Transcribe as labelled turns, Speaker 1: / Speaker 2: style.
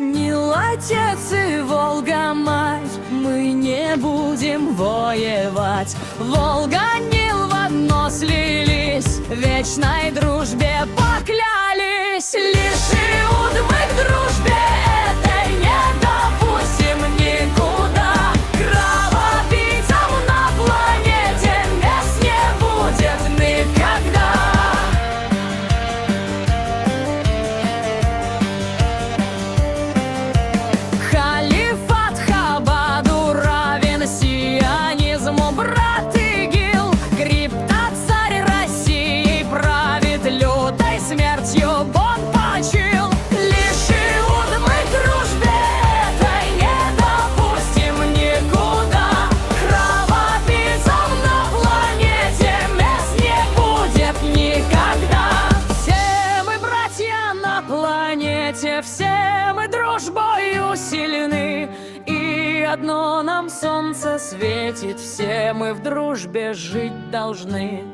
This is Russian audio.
Speaker 1: Нил, отец и Волга, мать, мы не будем воевать. Волга, Нил в одно слились, вечной дружбе поклялись. Лишь иуд мы к дружбе этой не допустим никуда. Кровопийцам на планете мест не будет никогда. Халифат Хабаду равен сионизму, брат ИГИЛ. Криптоцарь России правит лютой смертью, он почил. Лишь иуд мы к дружбе этой не допустим никуда. Кровопийцам на планете мест не будет никогда. Все мы братья на планете, все мы дружбою сильны, и одно нам солнце светит, все мы в дружбе жить должны.